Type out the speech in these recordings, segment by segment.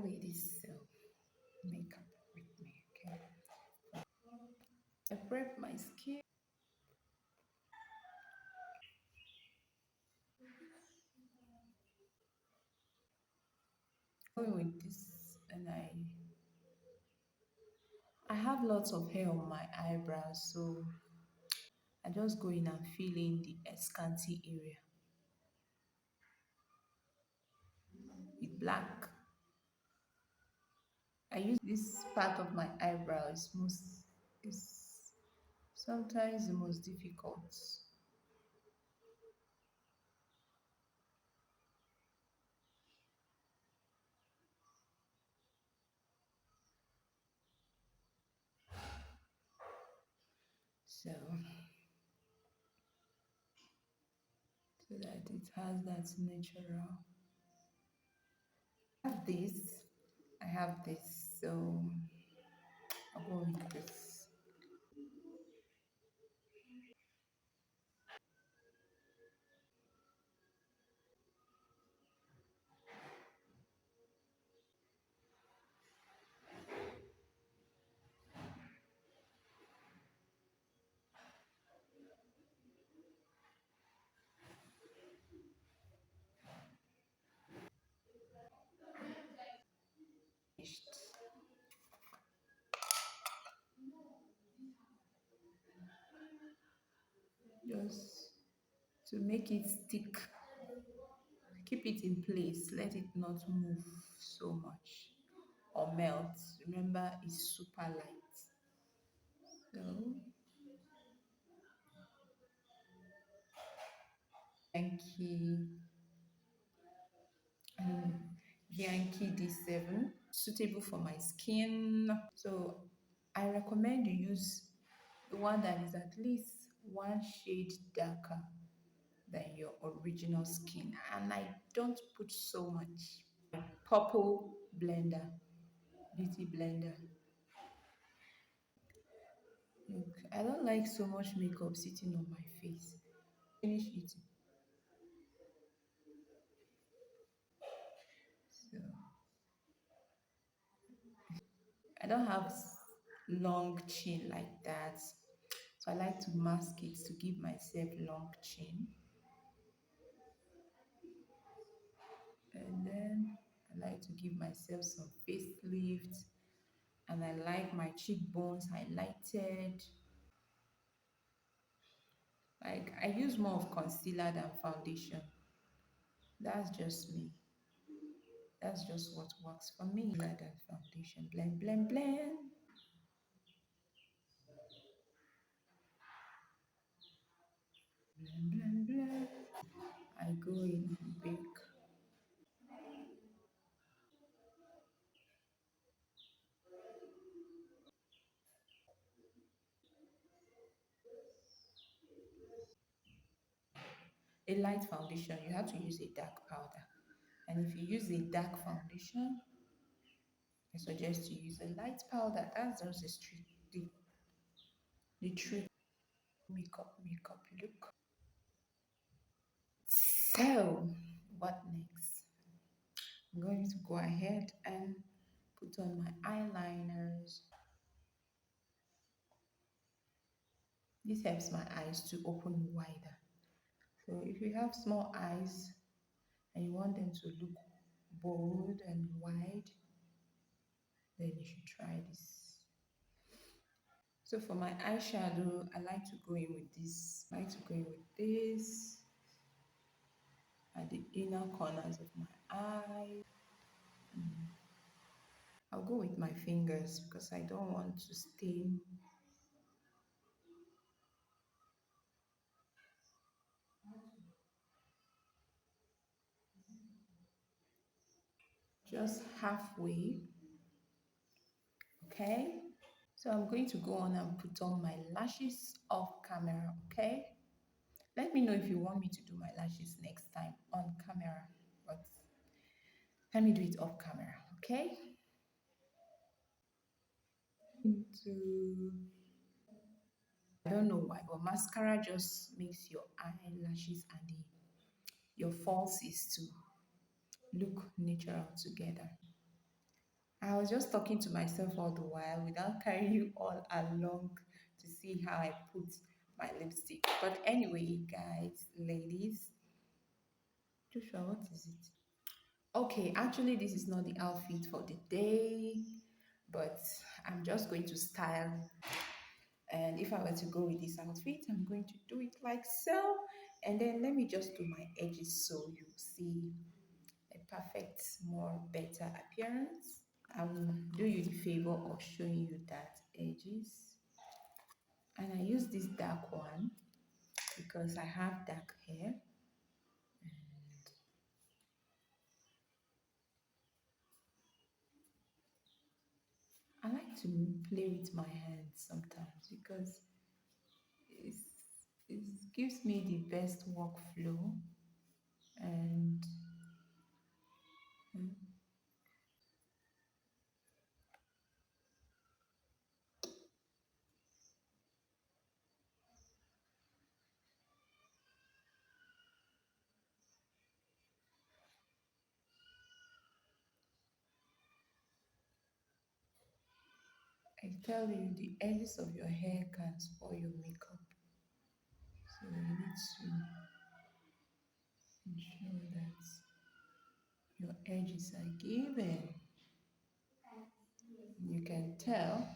carry this makeup with me, okay? I prep my skin, going with this, and I have lots of hair on my eyebrows, so I just go in and fill in the scanty area with black. I use this part of my eyebrow is sometimes the most difficult. So so that it has that natural. I have this. I have this. So I'll go with this. Just to make it stick, keep it in place, let it not move so much or melt. Remember, it's super light. So, Yankee, um, Yankee D7, suitable for my skin. So, I recommend you use the one that is at least one shade darker than your original skin. And I don't put so much. Purple blender, beauty blender. Look, I don't like so much makeup sitting on my face. Finish it. So I don't have long chin like that. So I like to mask it to give myself long chin. And then I like to give myself some facelift. And I like my cheekbones highlighted. Like I use more of concealer than foundation. That's just me. That's just what works for me. Rather than foundation. Blend, blend, blend. Blend, blend, blend. I go in big. A light foundation, you have to use a dark powder. And if you use a dark foundation, I suggest you use a light powder. That's just the trick. Makeup look. So, what next? I'm going to go ahead and put on my eyeliners. This helps my eyes to open wider. So, if you have small eyes and you want them to look bold and wide, then you should try this. So for my eyeshadow, I like to go in with this. I like to go in with this at the inner corners of my eye. I'll go with my fingers because I don't want to stain. Just halfway, okay? So I'm going to go on and put on my lashes off camera, okay? Let me know if you want me to do my lashes next time on camera, but let me do it off camera, okay? Into I don't know why, but mascara just makes your eyelashes and your falsies to look natural together. I was just talking to myself all the while without carrying you all along to see how I put my lipstick. But anyway, guys, ladies, Joshua, what is it? Okay, actually, this is not the outfit for the day, but I'm just going to style. And if I were to go with this outfit, I'm going to do it like so. And then let me just do my edges so you see a perfect, more better appearance. I will do you the favor of showing you that edges. And I use this dark one because I have dark hair. I like to play with my hands sometimes because it's, it gives me the best workflow and mm, I tell you the edges of your hair can spoil your makeup. So you need to ensure that your edges are given. You can tell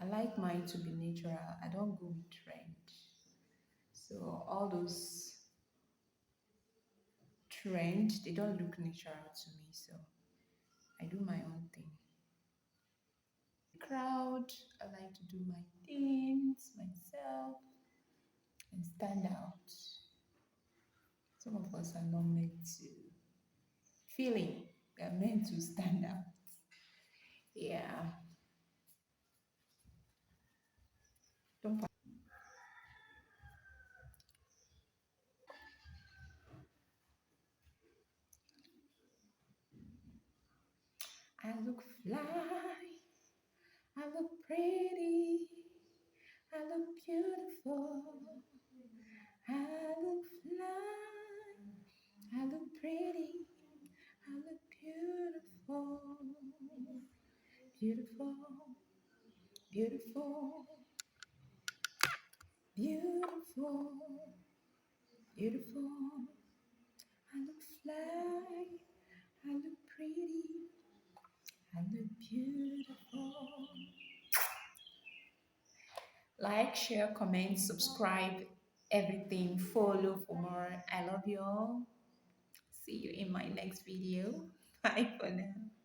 I like mine to be natural. I don't go with trend. So all those trend, they don't look natural to me. So I do my own thing. Crowd, I like to do my things myself and stand out. Some of us are not meant to feeling. We are meant to stand out. Yeah. Don't I look fly. I look pretty. I look beautiful. I look fly. I look pretty. I look beautiful. Beautiful. Beautiful. Beautiful. Beautiful. I look fly. I look pretty. I look beautiful. Like, share, comment, subscribe, everything. Follow for more. I love you all. See you in my next video. Bye for now.